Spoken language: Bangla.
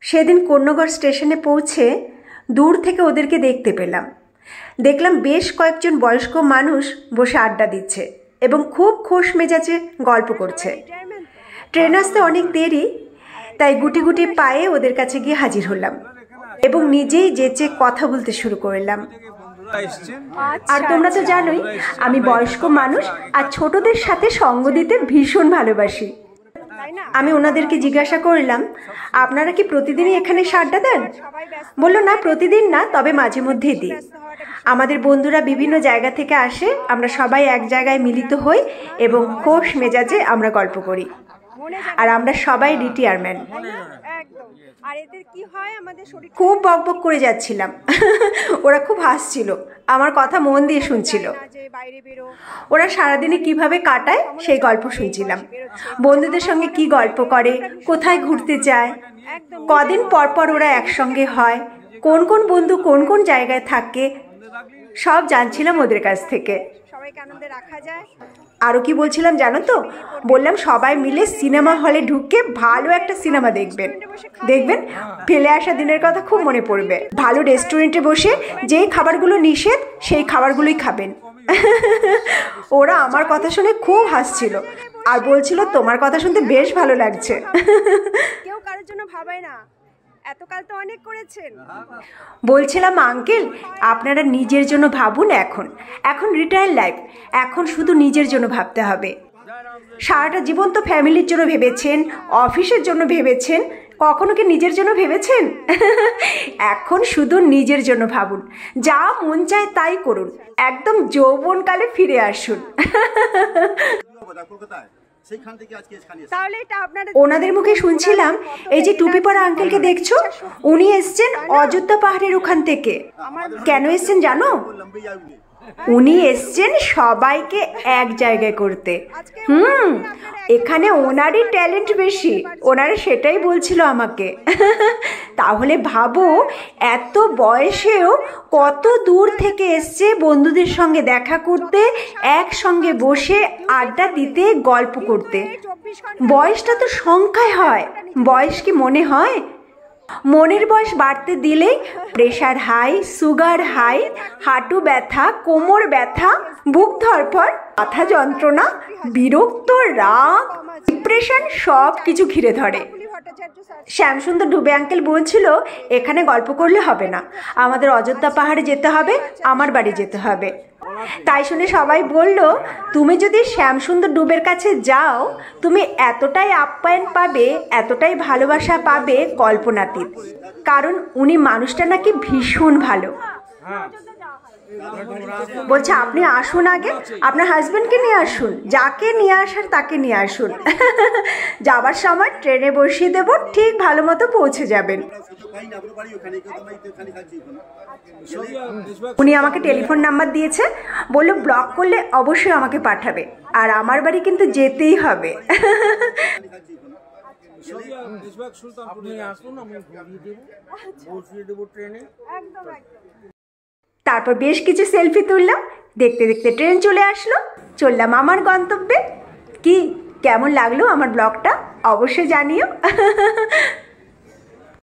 সেদিন কন্যগড় স্টেশনে পৌঁছে দূর থেকে ওদেরকে দেখতে পেলাম। দেখলাম বেশ কয়েকজন বয়স্ক মানুষ বসে আড্ডা দিচ্ছে এবং খুব খোশ মেজাজে গল্প করছে। ট্রেন আসতে অনেক দেরি, তাই গুটি গুটি পায়ে ওদের কাছে গিয়ে হাজির হলাম এবং নিজেই যেচে কথা বলতে শুরু করলাম। আর তোমরা তো জানোই আমি বয়স্ক মানুষ আর ছোটদের সাথে সঙ্গ দিতে ভীষণ ভালোবাসি। আমি ওনাদেরকে জিজ্ঞাসা করলাম, আপনারা কি প্রতিদিনই এখানে আড্ডা দেন? বলল, না প্রতিদিন না, তবে মাঝে মধ্যেই দিই। আমাদের বন্ধুরা বিভিন্ন জায়গা থেকে আসে, আমরা সবাই এক জায়গায় মিলিত হই এবং খোশ মেজাজে আমরা গল্প করি। আর আমরা সবাই রিটায়ারমেন্ট। খুব বকবক করে যাচ্ছিলাম, ওরা খুব হাসছিল, আমার কথা মন দিয়ে শুনছিল। ওরা সারাদিনে কিভাবে কাটায় সেই গল্প শুনছিলাম। বন্ধুদের সঙ্গে কি গল্প করে, কোথায় ঘুরতে যায়, কদিন পর পর ওরা একসঙ্গে হয়, কোন কোন বন্ধু কোন কোন জায়গায় থাকে, সব জানছিলাম ওদের কাছ থেকে। আরও কি বলছিলাম জানো তো? বললাম সবাই মিলে সিনেমা হলে ঢুকে ভালো একটা সিনেমা দেখবেন। ফেলে আসা দিনের কথা খুব মনে পড়বে। ভালো রেস্টুরেন্টে বসে যেই খাবারগুলো নিষেধ সেই খাবারগুলোই খাবেন। ওরা আমার কথা শুনে খুব হাসছিল আর বলছিল, তোমার কথা শুনতে বেশ ভালো লাগছে। কেউ কারোর জন্য ভাবায় না, এতকাল তো অনেক করেছেন। বলছিলাম, আঙ্কেল আপনারা নিজের জন্য ভাবুন। এখন রিটায়ার লাইফ, এখন শুধু নিজের জন্য ভাবতে হবে। সারাটা জীবন তো ফ্যামিলির জন্য ভেবেছেন, অফিসের জন্য ভেবেছেন, কখনো কি নিজের জন্য ভেবেছেন? এখন শুধু নিজের জন্য ভাবুন, যা মন চায় তাই করুন, একদম যৌবনকালে ফিরে আসুন। ওনাদের মুখে শুনছিলাম, এই যে টুপি পরা আঙ্কেলকে দেখছো, উনি এসছেন অযোধ্যা পাহাড়ের ওখান থেকে। কেন এসছেন জানো? উনি এসছেন সবাইকে এক জায়গায় করতে। এখানে ওনারই ট্যালেন্ট বেশি, ওনারা সেটাই বলছিল আমাকে। তাহলে ভাবো, এত বয়সেও কত দূর থেকে এসছে বন্ধুদের সঙ্গে দেখা করতে, একসঙ্গে বসে আড্ডা দিতে, গল্প করতে। বয়সটা তো সংখ্যায় হয়, বয়স কি মনে হয়? মনের বয়স বাড়তে দিলেই প্রেশার হাই, সুগার হাই, হাঁটু ব্যথা, কোমর ব্যথা, বুক ধড়ফড়, মাথা যন্ত্রণা, বিরক্ত, রাগ, ডিপ্রেশন সব কিছু ঘিরে ধরে। শ্যামসুন্দর ডুবে আঙ্কেল বলছিল, এখানে গল্প করলে হবে না, আমাদের অযোধ্যা পাহাড়ে যেতে হবে, আমার বাড়ি যেতে হবে। তাই শুনে সবাই বলল, তুমি যদি শ্যামসুন্দর ডুবের কাছে যাও, তুমি এতটাই আপ্যায়ন পাবে, এতটাই ভালোবাসা পাবে কল্পনাতীত। কারণ উনি মানুষটা নাকি ভীষণ ভালো। বলছে, আপনি আসুন, আগে আপনার হাজবেন্ডকে নিয়ে আসুন, যাকে নিয়ে আসার তাকে নিয়ে আসুন। যাবার সময় ট্রেনে বসিয়ে দেব, ঠিক ভালো মতো পৌঁছে যাবেন। উনি আমাকে টেলিফোন নাম্বার দিয়েছে, বললো ব্লক করলে অবশ্যই আমাকে পাঠাবে, আর আমার বাড়ি কিন্তু যেতেই হবে। তারপর বেশ কিছু সেলফি তুললাম, দেখতে দেখতে ট্রেন চলে আসলো, চললাম আমার গন্তব্যে। কি কেমন লাগলো আমার ব্লগটা অবশ্যই জানিও।